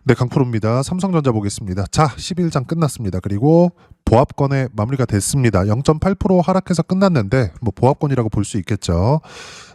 네, 강프로입니다. 삼성전자 보겠습니다. 자, 11장 끝났습니다. 그리고 보합권에 마무리가 됐습니다. 0.8% 하락해서 끝났는데 뭐 보합권이라고 볼 수 있겠죠.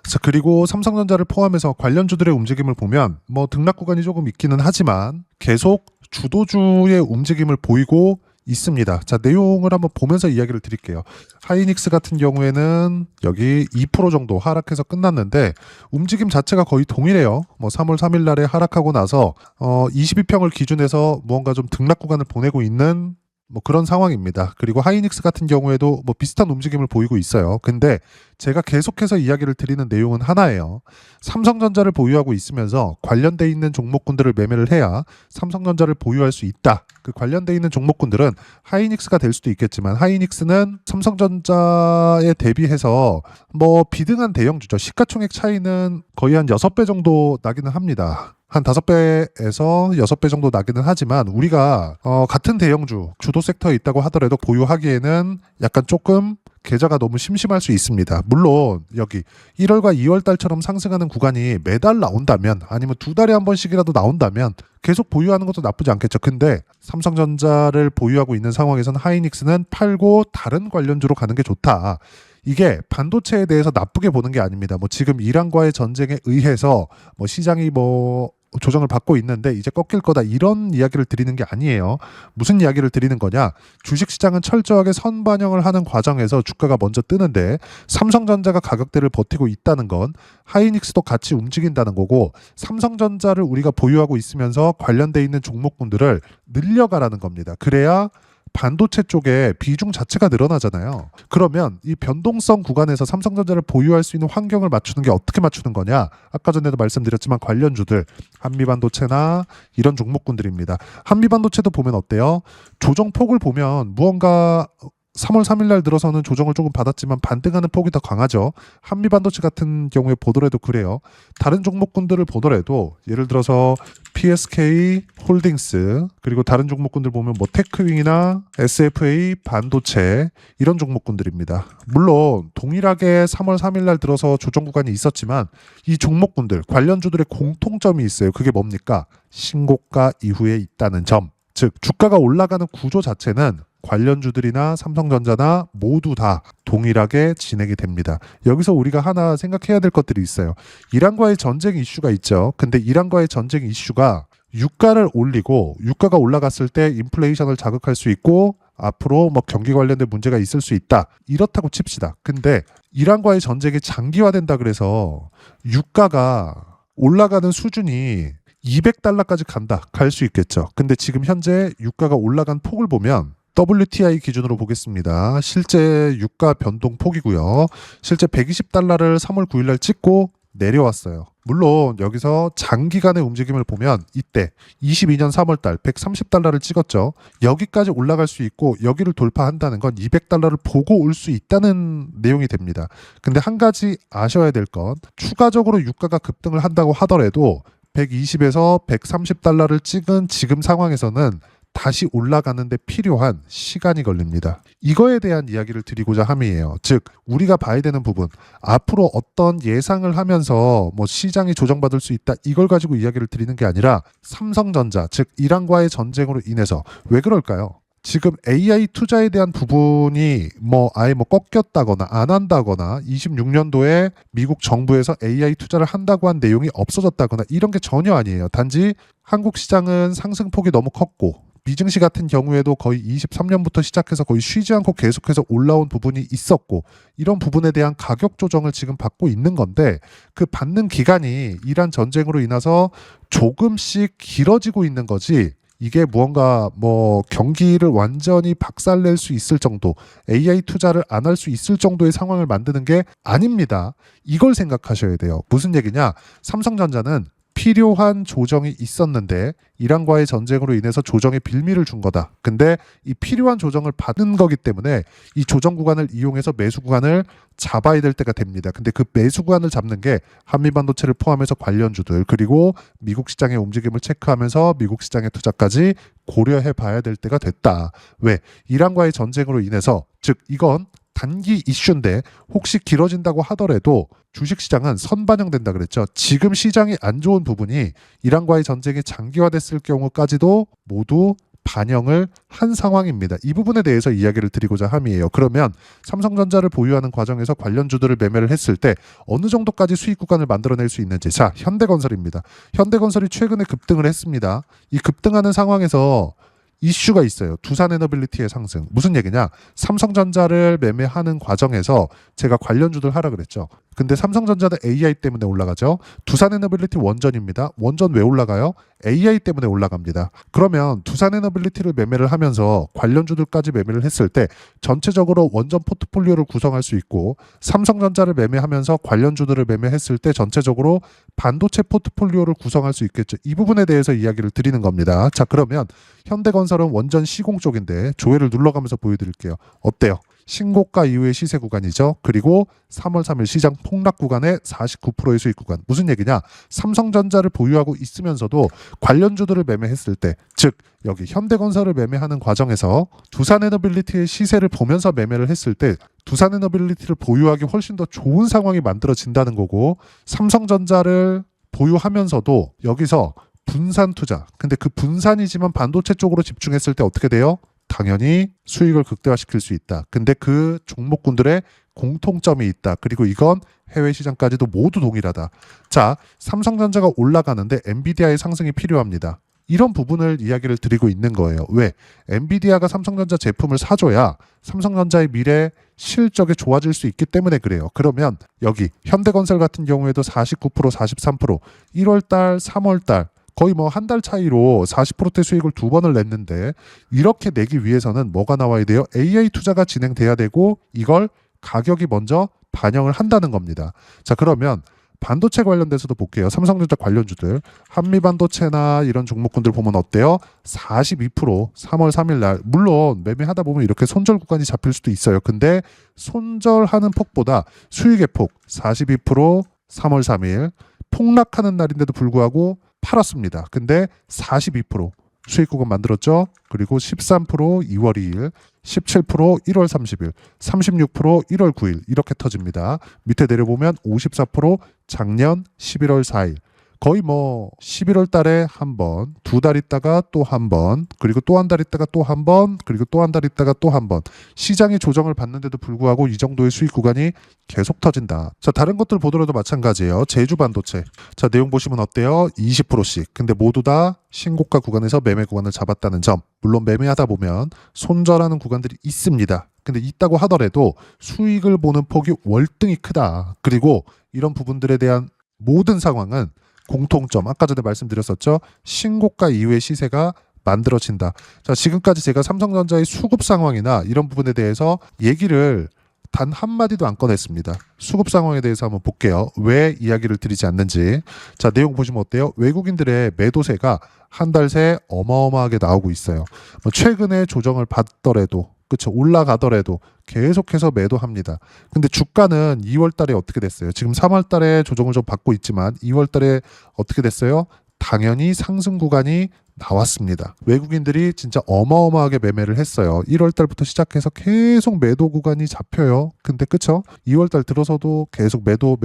자, 그리고 삼성전자를 포함해서 관련주들의 움직임을 보면 뭐 등락 구간이 조금 있기는 하지만 계속 주도주의 움직임을 보이고 있습니다. 자, 내용을 한번 보면서 이야기를 드릴게요. 하이닉스 같은 경우에는 여기 2% 정도 하락해서 끝났는데 움직임 자체가 거의 동일해요. 뭐 3월 3일 날에 하락하고 나서 22평을 기준해서 무언가 좀 등락 구간을 보내고 있는 뭐 그런 상황입니다. 그리고 하이닉스 같은 경우에도 뭐 비슷한 움직임을 보이고 있어요. 근데 제가 계속해서 이야기를 드리는 내용은 하나예요. 삼성전자를 보유하고 있으면서 관련돼 있는 종목군들을 매매를 해야 삼성전자를 보유할 수 있다. 그 관련돼 있는 종목군들은 하이닉스가 될 수도 있겠지만 하이닉스는 삼성전자에 대비해서 뭐 비등한 대형주죠. 시가총액 차이는 거의 한 6배 정도 나기는 합니다. 한 5배에서 6배 정도 나기는 하지만 우리가 같은 대형주 주도 섹터에 있다고 하더라도 보유하기에는 약간 조금 계좌가 너무 심심할 수 있습니다. 물론 여기 1월과 2월 달처럼 상승하는 구간이 매달 나온다면 아니면 2달에 한 번씩이라도 나온다면 계속 보유하는 것도 나쁘지 않겠죠. 근데 삼성전자를 보유하고 있는 상황에서는 하이닉스는 팔고 다른 관련주로 가는 게 좋다. 이게 반도체에 대해서 나쁘게 보는 게 아닙니다. 뭐 지금 이란과의 전쟁에 의해서 뭐 시장이 뭐 조정을 받고 있는데 이제 꺾일 거다 이런 이야기를 드리는 게 아니에요. 무슨 이야기를 드리는 거냐? 주식시장은 철저하게 선반영을 하는 과정에서 주가가 먼저 뜨는데 삼성전자가 가격대를 버티고 있다는 건 하이닉스도 같이 움직인다는 거고 삼성전자를 우리가 보유하고 있으면서 관련돼 있는 종목군들을 늘려가라는 겁니다. 그래야 반도체 쪽에 비중 자체가 늘어나잖아요. 그러면 이 변동성 구간에서 삼성전자를 보유할 수 있는 환경을 맞추는 게 어떻게 맞추는 거냐? 아까 전에도 말씀드렸지만 관련주들 한미반도체나 이런 종목군들입니다. 한미반도체도 보면 어때요? 조정폭을 보면 무언가 3월 3일 날 들어서는 조정을 조금 받았지만 반등하는 폭이 더 강하죠. 한미반도체 같은 경우에 보더라도 그래요. 다른 종목군들을 보더라도 예를 들어서 PSK 홀딩스 그리고 다른 종목군들 보면 뭐 테크윙이나 SFA 반도체 이런 종목군들입니다. 물론 동일하게 3월 3일 날 들어서 조정 구간이 있었지만 이 종목군들 관련주들의 공통점이 있어요. 그게 뭡니까? 신고가 이후에 있다는 점. 즉 주가가 올라가는 구조 자체는 관련주들이나 삼성전자나 모두 다 동일하게 진행이 됩니다. 여기서 우리가 하나 생각해야 될 것들이 있어요. 이란과의 전쟁 이슈가 있죠. 근데 이란과의 전쟁 이슈가 유가를 올리고 유가가 올라갔을 때 인플레이션을 자극할 수 있고 앞으로 뭐 경기 관련된 문제가 있을 수 있다. 이렇다고 칩시다. 근데 이란과의 전쟁이 장기화된다 그래서 유가가 올라가는 수준이 200달러까지 간다. 갈 수 있겠죠. 근데 지금 현재 유가가 올라간 폭을 보면 WTI 기준으로 보겠습니다. 실제 유가 변동 폭이고요. 실제 120달러를 3월 9일 날 찍고 내려왔어요. 물론 여기서 장기간의 움직임을 보면 이때 22년 3월 달 130달러를 찍었죠. 여기까지 올라갈 수 있고 여기를 돌파한다는 건 200달러를 보고 올 수 있다는 내용이 됩니다. 근데 한 가지 아셔야 될 건 추가적으로 유가가 급등을 한다고 하더라도 120에서 130달러를 찍은 지금 상황에서는 다시 올라가는데 필요한 시간이 걸립니다. 이거에 대한 이야기를 드리고자 함이에요. 즉 우리가 봐야 되는 부분 앞으로 어떤 예상을 하면서 뭐 시장이 조정받을 수 있다 이걸 가지고 이야기를 드리는 게 아니라 삼성전자 즉 이란과의 전쟁으로 인해서 왜 그럴까요? 지금 AI 투자에 대한 부분이 뭐 아예 뭐 꺾였다거나 안 한다거나 26년도에 미국 정부에서 AI 투자를 한다고 한 내용이 없어졌다거나 이런 게 전혀 아니에요. 단지 한국 시장은 상승폭이 너무 컸고 미증시 같은 경우에도 거의 23년부터 시작해서 거의 쉬지 않고 계속해서 올라온 부분이 있었고 이런 부분에 대한 가격 조정을 지금 받고 있는 건데 그 받는 기간이 이란 전쟁으로 인해서 조금씩 길어지고 있는 거지 이게 무언가 뭐 경기를 완전히 박살낼 수 있을 정도 AI 투자를 안 할 수 있을 정도의 상황을 만드는 게 아닙니다. 이걸 생각하셔야 돼요. 무슨 얘기냐? 삼성전자는 필요한 조정이 있었는데 이란과의 전쟁으로 인해서 조정에 빌미를 준 거다. 근데 이 필요한 조정을 받은 거기 때문에 이 조정 구간을 이용해서 매수 구간을 잡아야 될 때가 됩니다. 근데 그 매수 구간을 잡는 게 한미반도체를 포함해서 관련주들 그리고 미국 시장의 움직임을 체크하면서 미국 시장의 투자까지 고려해 봐야 될 때가 됐다. 왜? 이란과의 전쟁으로 인해서 즉 이건 단기 이슈인데 혹시 길어진다고 하더라도 주식시장은 선반영된다 그랬죠. 지금 시장이 안 좋은 부분이 이란과의 전쟁이 장기화됐을 경우까지도 모두 반영을 한 상황입니다. 이 부분에 대해서 이야기를 드리고자 함이에요. 그러면 삼성전자를 보유하는 과정에서 관련주들을 매매를 했을 때 어느 정도까지 수익 구간을 만들어낼 수 있는지. 자, 현대건설입니다. 현대건설이 최근에 급등을 했습니다. 이 급등하는 상황에서 이슈가 있어요. 두산에너빌리티의 상승. 무슨 얘기냐? 삼성전자를 매매하는 과정에서 제가 관련주들 하라 그랬죠. 근데 삼성전자는 AI 때문에 올라가죠. 두산에너빌리티 원전입니다. 원전 왜 올라가요? AI 때문에 올라갑니다. 그러면 두산에너빌리티를 매매를 하면서 관련주들까지 매매를 했을 때 전체적으로 원전 포트폴리오를 구성할 수 있고, 삼성전자를 매매하면서 관련주들을 매매했을 때 전체적으로 반도체 포트폴리오를 구성할 수 있겠죠. 이 부분에 대해서 이야기를 드리는 겁니다. 자, 그러면 현대건설은 원전 시공 쪽인데 조회를 눌러가면서 보여드릴게요. 어때요? 신고가 이후의 시세 구간이죠. 그리고 3월 3일 시장 폭락 구간의 49%의 수익 구간. 무슨 얘기냐? 삼성전자를 보유하고 있으면서도 관련주들을 매매했을 때, 즉 여기 현대건설을 매매하는 과정에서 두산에너빌리티의 시세를 보면서 매매를 했을 때 두산에너빌리티를 보유하기 훨씬 더 좋은 상황이 만들어진다는 거고, 삼성전자를 보유하면서도 여기서 분산 투자. 근데 그 분산이지만 반도체 쪽으로 집중했을 때 어떻게 돼요? 당연히 수익을 극대화시킬 수 있다. 근데 그 종목군들의 공통점이 있다. 그리고 이건 해외 시장까지도 모두 동일하다. 자, 삼성전자가 올라가는데 엔비디아의 상승이 필요합니다. 이런 부분을 이야기를 드리고 있는 거예요. 왜? 엔비디아가 삼성전자 제품을 사줘야 삼성전자의 미래 실적이 좋아질 수 있기 때문에 그래요. 그러면 여기 현대건설 같은 경우에도 49%, 43%, 1월달, 3월달 거의 뭐 한 달 차이로 40%대 수익을 두 번을 냈는데, 이렇게 내기 위해서는 뭐가 나와야 돼요? AI 투자가 진행돼야 되고 이걸 가격이 먼저 반영을 한다는 겁니다. 자, 그러면 반도체 관련돼서도 볼게요. 삼성전자 관련주들 한미반도체나 이런 종목군들 보면 어때요? 42% 3월 3일 날, 물론 매매하다 보면 이렇게 손절 구간이 잡힐 수도 있어요. 근데 손절하는 폭보다 수익의 폭 42% 3월 3일 폭락하는 날인데도 불구하고 팔았습니다. 근데 42% 수익 구간 만들었죠. 그리고 13% 2월 2일, 17% 1월 30일, 36% 1월 9일 이렇게 터집니다. 밑에 내려보면 54% 작년 11월 4일. 거의 뭐 11월 달에 한 번, 두 달 있다가 또 한 번, 그리고 또 한 달 있다가 또 한 번, 그리고 또 한 달 있다가 또 한 번. 시장이 조정을 받는데도 불구하고 이 정도의 수익 구간이 계속 터진다. 자, 다른 것들 보더라도 마찬가지예요. 제주 반도체. 자, 내용 보시면 어때요? 20%씩. 근데 모두 다 신고가 구간에서 매매 구간을 잡았다는 점. 물론 매매하다 보면 손절하는 구간들이 있습니다. 근데 있다고 하더라도 수익을 보는 폭이 월등히 크다. 그리고 이런 부분들에 대한 모든 상황은 공통점, 아까 전에 말씀드렸었죠. 신고가 이후의 시세가 만들어진다. 자, 지금까지 제가 삼성전자의 수급 상황이나 이런 부분에 대해서 얘기를 단 한마디도 안 꺼냈습니다. 수급 상황에 대해서 한번 볼게요. 왜 이야기를 드리지 않는지. 자, 내용 보시면 어때요? 외국인들의 매도세가 한 달 새 어마어마하게 나오고 있어요. 뭐 최근에 조정을 받더라도, 그렇죠, 올라가더라도 계속해서 매도합니다. 근데 주가는 2월 달에 어떻게 됐어요? 지금 3월 달에 조정을 좀 받고 있지만 2월 달에 어떻게 됐어요? 당연히 상승 구간이 나왔습니다. 외국인들이 진짜 어마어마하게 매매를 했어요. 1월 달부터 시작해서 계속 매도 구간이 잡혀요. 근데 그쵸? 2월 달 들어서도 계속 매도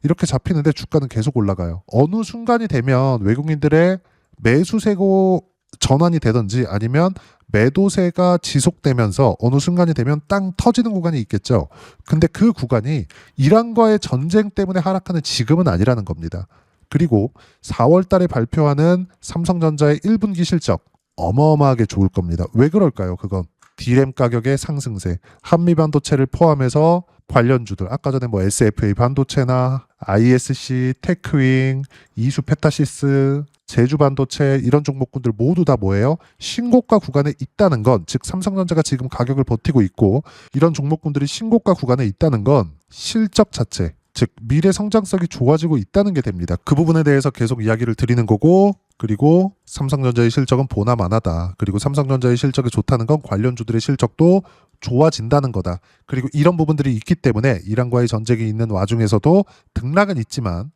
이렇게 잡히는데 주가는 계속 올라가요. 어느 순간이 되면 외국인들의 매수세고 전환이 되든지 아니면 매도세가 지속되면서 어느 순간이 되면 땅 터지는 구간이 있겠죠. 근데 그 구간이 이란과의 전쟁 때문에 하락하는 지금은 아니라는 겁니다. 그리고 4월 달에 발표하는 삼성전자의 1분기 실적 어마어마하게 좋을 겁니다. 왜 그럴까요? 그건 D램 가격의 상승세, 한미반도체를 포함해서 관련주들, 아까 전에 뭐 SFA 반도체나 ISC, 테크윙, 이수 페타시스, 제주 반도체 이런 종목군들 모두 다 뭐예요? 신고가 구간에 있다는 건, 즉 삼성전자가 지금 가격을 버티고 있고 이런 종목군들이 신고가 구간에 있다는 건 실적 자체, 즉 미래 성장성이 좋아지고 있다는 게 됩니다. 그 부분에 대해서 계속 이야기를 드리는 거고, 그리고 삼성전자의 실적은 보나마나다. 그리고 삼성전자의 실적이 좋다는 건 관련주들의 실적도 좋아진다는 거다. 그리고 이런 부분들이 있기 때문에 이란과의 전쟁이 있는 와중에서도 등락은 있지만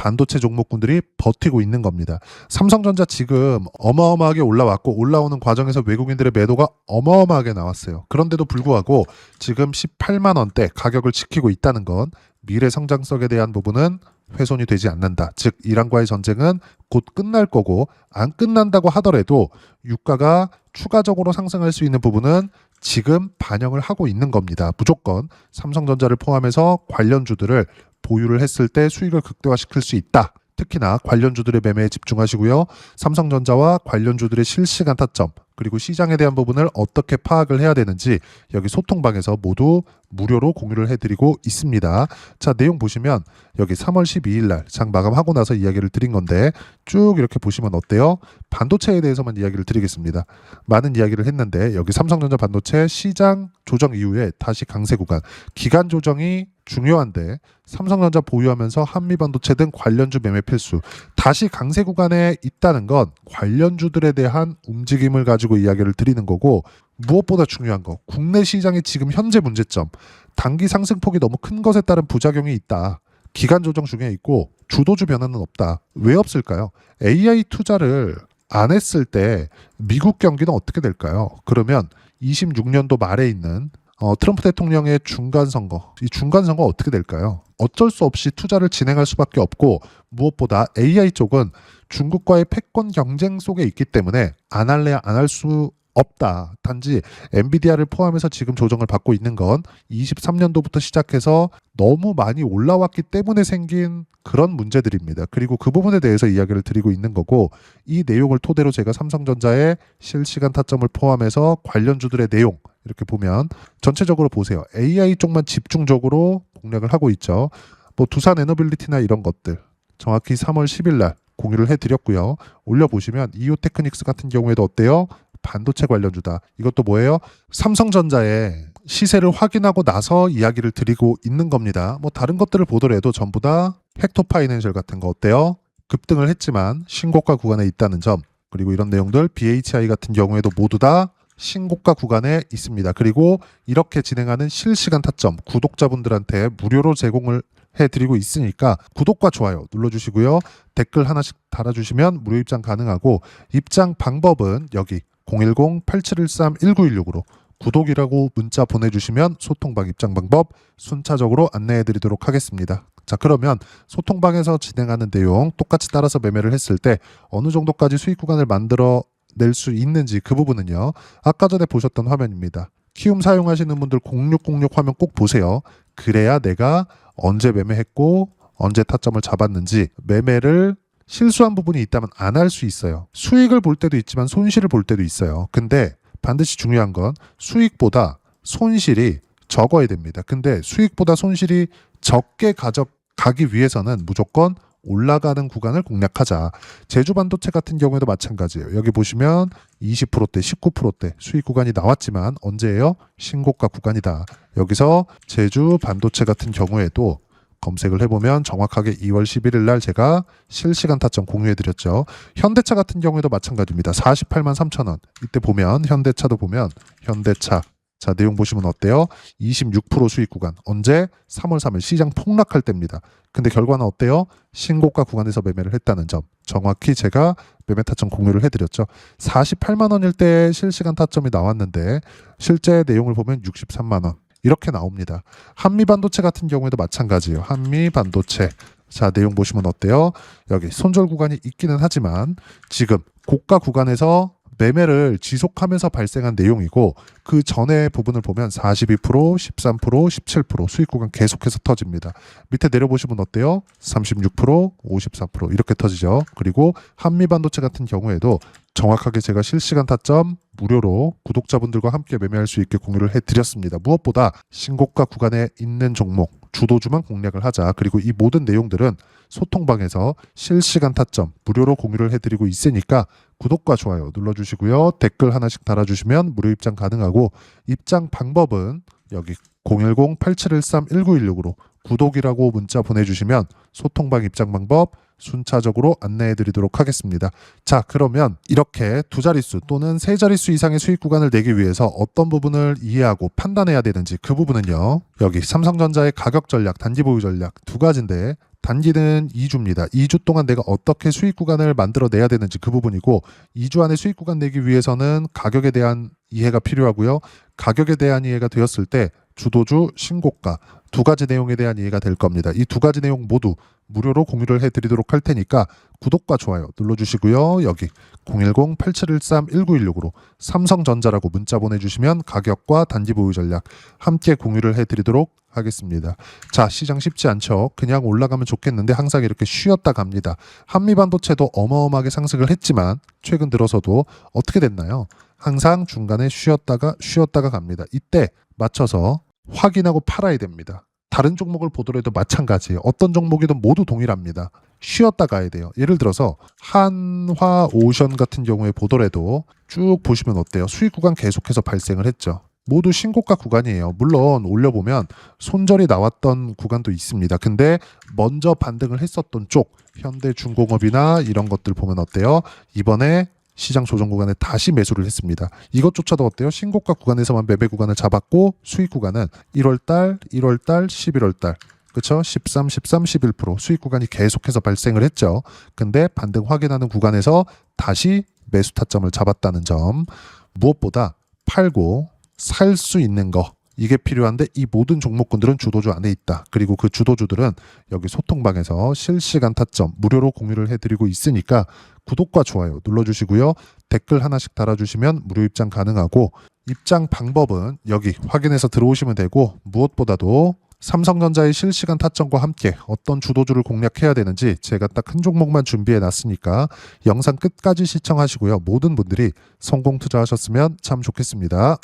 반도체 종목군들이 버티고 있는 겁니다. 삼성전자 지금 어마어마하게 올라왔고 올라오는 과정에서 외국인들의 매도가 어마어마하게 나왔어요. 그런데도 불구하고 지금 18만 원대 가격을 지키고 있다는 건 미래 성장성에 대한 부분은 훼손이 되지 않는다. 즉 이란과의 전쟁은 곧 끝날 거고 안 끝난다고 하더라도 유가가 추가적으로 상승할 수 있는 부분은 지금 반영을 하고 있는 겁니다. 무조건 삼성전자를 포함해서 관련주들을 보유를 했을 때 수익을 극대화시킬 수 있다. 특히나 관련주들의 매매에 집중하시고요. 삼성전자와 관련주들의 실시간 타점 그리고 시장에 대한 부분을 어떻게 파악을 해야 되는지 여기 소통방에서 모두 무료로 공유를 해드리고 있습니다. 자, 내용 보시면 여기 3월 12일 날 장 마감하고 나서 이야기를 드린 건데 쭉 이렇게 보시면 어때요? 반도체에 대해서만 이야기를 드리겠습니다. 많은 이야기를 했는데 여기 삼성전자 반도체 시장 조정 이후에 다시 강세 구간, 기간 조정이 중요한데 삼성전자 보유하면서 한미반도체 등 관련주 매매 필수, 다시 강세 구간에 있다는 건 관련주들에 대한 움직임을 가지고 이야기를 드리는 거고, 무엇보다 중요한 거, 국내 시장의 지금 현재 문제점, 단기 상승폭이 너무 큰 것에 따른 부작용이 있다. 기간 조정 중에 있고 주도주 변화는 없다. 왜 없을까요? AI 투자를 안 했을 때 미국 경기는 어떻게 될까요? 그러면 26년도 말에 있는 트럼프 대통령의 중간선거, 이 중간선거 어떻게 될까요? 어쩔 수 없이 투자를 진행할 수밖에 없고, 무엇보다 AI 쪽은 중국과의 패권 경쟁 속에 있기 때문에 안 할래야 안 할 수 없다. 단지 엔비디아를 포함해서 지금 조정을 받고 있는 건 23년도부터 시작해서 너무 많이 올라왔기 때문에 생긴 그런 문제들입니다. 그리고 그 부분에 대해서 이야기를 드리고 있는 거고, 이 내용을 토대로 제가 삼성전자의 실시간 타점을 포함해서 관련주들의 내용 이렇게 보면 전체적으로 보세요. AI 쪽만 집중적으로 공략을 하고 있죠. 뭐 두산 에너빌리티나 이런 것들 정확히 3월 10일 날 공유를 해드렸고요. 올려보시면 이오테크닉스 같은 경우에도 어때요? 반도체 관련주다. 이것도 뭐예요? 삼성전자의 시세를 확인하고 나서 이야기를 드리고 있는 겁니다. 뭐 다른 것들을 보더라도 전부 다 헥토파이낸셜 같은 거 어때요? 급등을 했지만 신고가 구간에 있다는 점, 그리고 이런 내용들 BHI 같은 경우에도 모두 다 신고가 구간에 있습니다. 그리고 이렇게 진행하는 실시간 타점 구독자분들한테 무료로 제공을 해드리고 있으니까 구독과 좋아요 눌러주시고요. 댓글 하나씩 달아주시면 무료 입장 가능하고, 입장 방법은 여기 010-8713-1916으로 구독이라고 문자 보내주시면 소통방 입장 방법 순차적으로 안내해드리도록 하겠습니다. 자, 그러면 소통방에서 진행하는 내용 똑같이 따라서 매매를 했을 때 어느 정도까지 수익 구간을 만들어 낼 수 있는지, 그 부분은요 아까 전에 보셨던 화면입니다. 키움 사용하시는 분들 0606 화면 꼭 보세요. 그래야 내가 언제 매매했고 언제 타점을 잡았는지, 매매를 실수한 부분이 있다면 안 할 수 있어요. 수익을 볼 때도 있지만 손실을 볼 때도 있어요. 근데 반드시 중요한 건 수익보다 손실이 적어야 됩니다. 근데 수익보다 손실이 적게 가져가기 위해서는 무조건 올라가는 구간을 공략하자. 제주 반도체 같은 경우에도 마찬가지예요. 여기 보시면 20%대, 19%대 수익 구간이 나왔지만 언제예요? 신고가 구간이다. 여기서 제주 반도체 같은 경우에도 검색을 해보면 정확하게 2월 11일 날 제가 실시간 타점 공유해드렸죠. 현대차 같은 경우에도 마찬가지입니다. 48만 3천 원. 이때 보면 현대차도 보면 현대차. 자, 내용 보시면 어때요? 26% 수익 구간. 언제? 3월 3일 시장 폭락할 때입니다. 근데 결과는 어때요? 신고가 구간에서 매매를 했다는 점. 정확히 제가 매매 타점 공유를 해드렸죠. 48만 원일 때 실시간 타점이 나왔는데 실제 내용을 보면 63만 원. 이렇게 나옵니다. 한미반도체 같은 경우에도 마찬가지예요. 한미반도체. 자, 내용 보시면 어때요? 여기 손절 구간이 있기는 하지만 지금 고가 구간에서 매매를 지속하면서 발생한 내용이고, 그 전의 부분을 보면 42%, 13%, 17% 수익 구간 계속해서 터집니다. 밑에 내려보시면 어때요? 36%, 53% 이렇게 터지죠. 그리고 한미반도체 같은 경우에도 정확하게 제가 실시간 타점 무료로 구독자분들과 함께 매매할 수 있게 공유를 해드렸습니다. 무엇보다 신고가 구간에 있는 종목 주도주만 공략을 하자. 그리고 이 모든 내용들은 소통방에서 실시간 타점 무료로 공유를 해드리고 있으니까 구독과 좋아요 눌러주시고요. 댓글 하나씩 달아주시면 무료 입장 가능하고, 입장 방법은 여기 010-8713-1916으로 구독이라고 문자 보내주시면 소통방 입장 방법 순차적으로 안내해드리도록 하겠습니다. 자, 그러면 이렇게 두 자릿수 또는 세 자릿수 이상의 수익 구간을 내기 위해서 어떤 부분을 이해하고 판단해야 되는지, 그 부분은요 여기 삼성전자의 가격 전략, 단기 보유 전략 두 가지인데 단기는 2주입니다. 2주 동안 내가 어떻게 수익 구간을 만들어내야 되는지 그 부분이고 2주 안에 수익 구간 내기 위해서는 가격에 대한 이해가 필요하고요. 가격에 대한 이해가 되었을 때 주도주, 신고가 두 가지 내용에 대한 이해가 될 겁니다. 이 두 가지 내용 모두 무료로 공유를 해드리도록 할 테니까 구독과 좋아요 눌러주시고요. 여기 010-8713-1916으로 삼성전자라고 문자 보내주시면 가격과 단기 보유 전략 함께 공유를 해드리도록 하겠습니다. 자, 시장 쉽지 않죠. 그냥 올라가면 좋겠는데 항상 이렇게 쉬었다 갑니다. 한미반도체도 어마어마하게 상승을 했지만 최근 들어서도 어떻게 됐나요? 항상 중간에 쉬었다가 갑니다. 이때 맞춰서 확인하고 팔아야 됩니다. 다른 종목을 보더라도 마찬가지예요. 어떤 종목이든 모두 동일합니다. 쉬었다 가야 돼요. 예를 들어서 한화오션 같은 경우에 보더라도 쭉 보시면 어때요? 수익 구간 계속해서 발생을 했죠. 모두 신고가 구간이에요. 물론 올려보면 손절이 나왔던 구간도 있습니다. 근데 먼저 반등을 했었던 쪽 현대중공업이나 이런 것들 보면 어때요? 이번에 시장 조정 구간에 다시 매수를 했습니다. 이것조차도 어때요? 신고가 구간에서만 매매 구간을 잡았고 수익 구간은 1월달, 11월달 그렇죠? 13, 11% 수익 구간이 계속해서 발생을 했죠. 근데 반등 확인하는 구간에서 다시 매수 타점을 잡았다는 점. 무엇보다 팔고 살 수 있는 거 이게 필요한데 이 모든 종목군들은 주도주 안에 있다. 그리고 그 주도주들은 여기 소통방에서 실시간 타점 무료로 공유를 해드리고 있으니까 구독과 좋아요 눌러주시고요. 댓글 하나씩 달아주시면 무료 입장 가능하고 입장 방법은 여기 확인해서 들어오시면 되고 무엇보다도 삼성전자의 실시간 타점과 함께 어떤 주도주를 공략해야 되는지 제가 딱 한 종목만 준비해 놨으니까 영상 끝까지 시청하시고요. 모든 분들이 성공 투자하셨으면 참 좋겠습니다.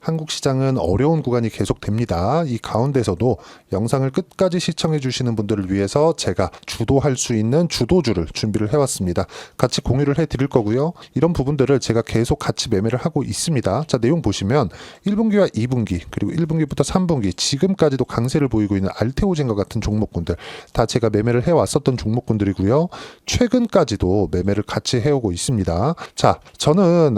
한국 시장은 어려운 구간이 계속됩니다. 이 가운데서도 영상을 끝까지 시청해 주시는 분들을 위해서 제가 주도할 수 있는 주도주를 준비를 해왔습니다. 같이 공유를 해드릴 거고요. 이런 부분들을 제가 계속 같이 매매를 하고 있습니다. 자, 내용 보시면 1분기와 2분기 그리고 1분기부터 3분기 지금까지도 강세를 보이고 있는 알테오젠과 같은 종목군들 다 제가 매매를 해왔었던 종목군들이고요. 최근까지도 매매를 같이 해오고 있습니다. 자, 저는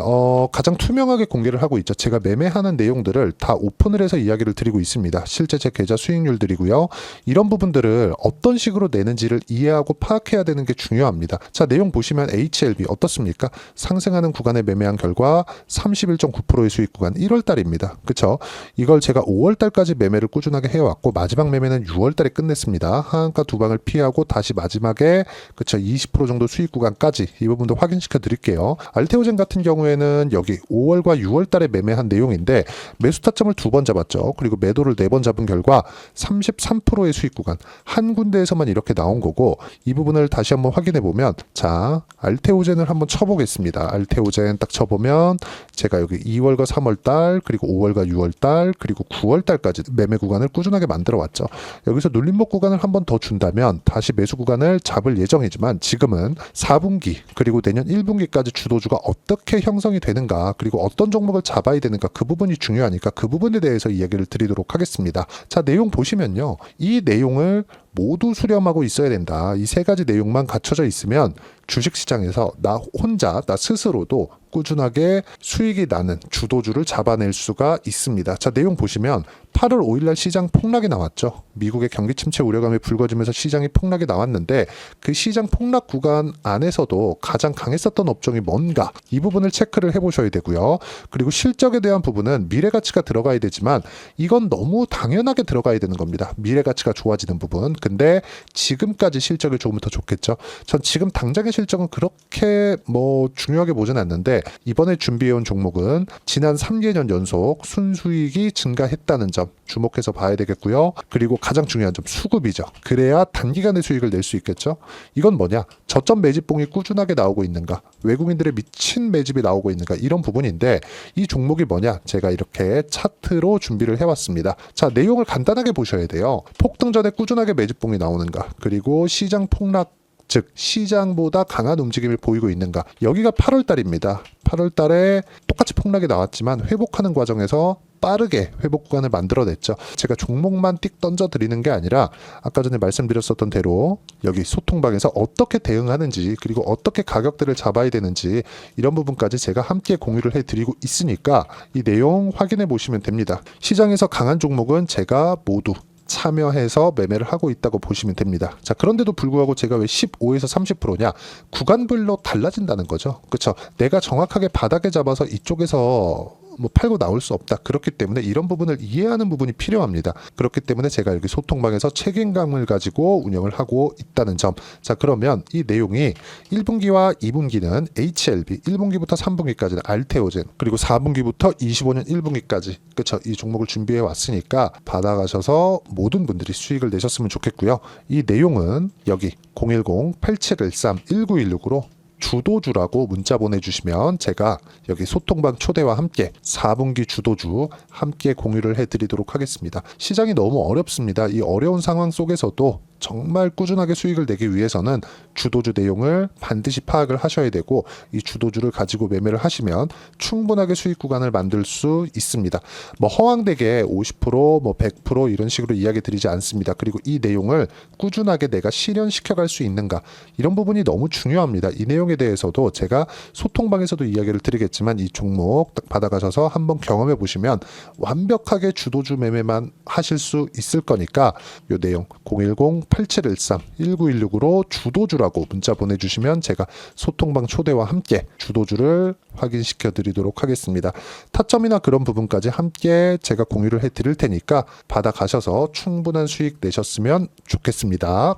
가장 투명하게 공개를 하고 있죠. 제가 매매하는 내용들을 다 오픈을 해서 이야기를 드리고 있습니다. 실제 제 계좌 수익률들이고요. 이런 부분들을 어떤 식으로 내는지를 이해하고 파악해야 되는 게 중요합니다. 자, 내용 보시면 HLB 어떻습니까? 상승하는 구간에 매매한 결과 31.9%의 수익 구간 1월 달입니다. 그쵸? 이걸 제가 5월 달까지 매매를 꾸준하게 해왔고 마지막 매매는 6월 달에 끝냈습니다. 하한가 두 방을 피하고 다시 마지막에 그쵸? 20% 정도 수익 구간까지 이 부분도 확인시켜 드릴게요. 알테오젠 같은 경우에는 여기 5월과 6월 달에 매매한 내용인데 매수 타점을 2번 잡았죠. 그리고 매도를 4번 잡은 결과 33%의 수익 구간 한 군데에서만 이렇게 나온 거고 이 부분을 다시 한번 확인해 보면 자 알테오젠을 한번 쳐보겠습니다. 알테오젠 딱 쳐보면 제가 여기 2월과 3월달 그리고 5월과 6월달 그리고 9월달까지 매매 구간을 꾸준하게 만들어 왔죠. 여기서 눌림목 구간을 한번 더 준다면 다시 매수 구간을 잡을 예정이지만 지금은 4분기 그리고 내년 1분기까지 주도주가 어떻게 형성이 되는가 그리고 어떤 종목을 잡아야 되는가 그 부분이 중요하니까 그 부분에 대해서 이야기를 드리도록 하겠습니다. 자, 내용 보시면요. 이 내용을 모두 수렴하고 있어야 된다. 이 세 가지 내용만 갖춰져 있으면 주식시장에서 나 혼자, 나 스스로도 꾸준하게 수익이 나는 주도주를 잡아낼 수가 있습니다. 자, 내용 보시면 8월 5일날 시장 폭락이 나왔죠. 미국의 경기 침체 우려감이 불거지면서 시장이 폭락이 나왔는데 그 시장 폭락 구간 안에서도 가장 강했었던 업종이 뭔가 이 부분을 체크를 해보셔야 되고요. 그리고 실적에 대한 부분은 미래가치가 들어가야 되지만 이건 너무 당연하게 들어가야 되는 겁니다. 미래가치가 좋아지는 부분. 근데 지금까지 실적이 조금 더 좋겠죠. 전 지금 당장의 실적은 그렇게 중요하게 보진 않는데 이번에 준비해온 종목은 지난 3개년 연속 순수익이 증가했다는 점 주목해서 봐야 되겠고요. 그리고 가장 중요한 점 수급이죠. 그래야 단기간에 수익을 낼 수 있겠죠. 이건 뭐냐? 저점 매집봉이 꾸준하게 나오고 있는가? 외국인들의 미친 매집이 나오고 있는가? 이런 부분인데 이 종목이 뭐냐? 제가 이렇게 차트로 준비를 해왔습니다. 자, 내용을 간단하게 보셔야 돼요. 폭등 전에 꾸준하게 매집봉이 나오는가? 그리고 시장 폭락 즉 시장보다 강한 움직임을 보이고 있는가. 여기가 8월 달입니다. 8월 달에 똑같이 폭락이 나왔지만 회복하는 과정에서 빠르게 회복 구간을 만들어냈죠. 제가 종목만 띡 던져드리는 게 아니라 아까 전에 말씀드렸었던 대로 여기 소통방에서 어떻게 대응하는지 그리고 어떻게 가격대를 잡아야 되는지 이런 부분까지 제가 함께 공유를 해드리고 있으니까 이 내용 확인해 보시면 됩니다. 시장에서 강한 종목은 제가 모두 참여해서 매매를 하고 있다고 보시면 됩니다. 자, 그런데도 불구하고 제가 왜 15에서 30%냐? 구간별로 달라진다는 거죠. 그렇죠? 내가 정확하게 바닥에 잡아서 이쪽에서 뭐 팔고 나올 수 없다. 그렇기 때문에 이런 부분을 이해하는 부분이 필요합니다. 그렇기 때문에 제가 여기 소통방에서 책임감을 가지고 운영을 하고 있다는 점. 자, 그러면 이 내용이 1분기와 2분기는 HLB, 1분기부터 3분기까지는 알테오젠, 그리고 4분기부터 25년 1분기까지 그렇죠? 이 종목을 준비해 왔으니까 받아가셔서 모든 분들이 수익을 내셨으면 좋겠고요. 이 내용은 여기 010-8713-1916으로 주도주라고 문자 보내주시면 제가 여기 소통방 초대와 함께 4분기 주도주 함께 공유를 해드리도록 하겠습니다. 시장이 너무 어렵습니다. 이 어려운 상황 속에서도 정말 꾸준하게 수익을 내기 위해서는 주도주 내용을 반드시 파악을 하셔야 되고 이 주도주를 가지고 매매를 하시면 충분하게 수익 구간을 만들 수 있습니다. 뭐 허황되게 50%뭐 100% 이런 식으로 이야기 드리지 않습니다. 그리고 이 내용을 꾸준하게 내가 실현시켜 갈 수 있는가 이런 부분이 너무 중요합니다. 이 내용에 대해서도 제가 소통방에서도 이야기를 드리겠지만 이 종목 딱 받아가셔서 한번 경험해 보시면 완벽하게 주도주 매매만 하실 수 있을 거니까 이 내용 010-8713-1916으로 주도주라고 문자 보내주시면 제가 소통방 초대와 함께 주도주를 확인시켜 드리도록 하겠습니다. 타점이나 그런 부분까지 함께 제가 공유를 해 드릴 테니까 받아가셔서 충분한 수익 내셨으면 좋겠습니다.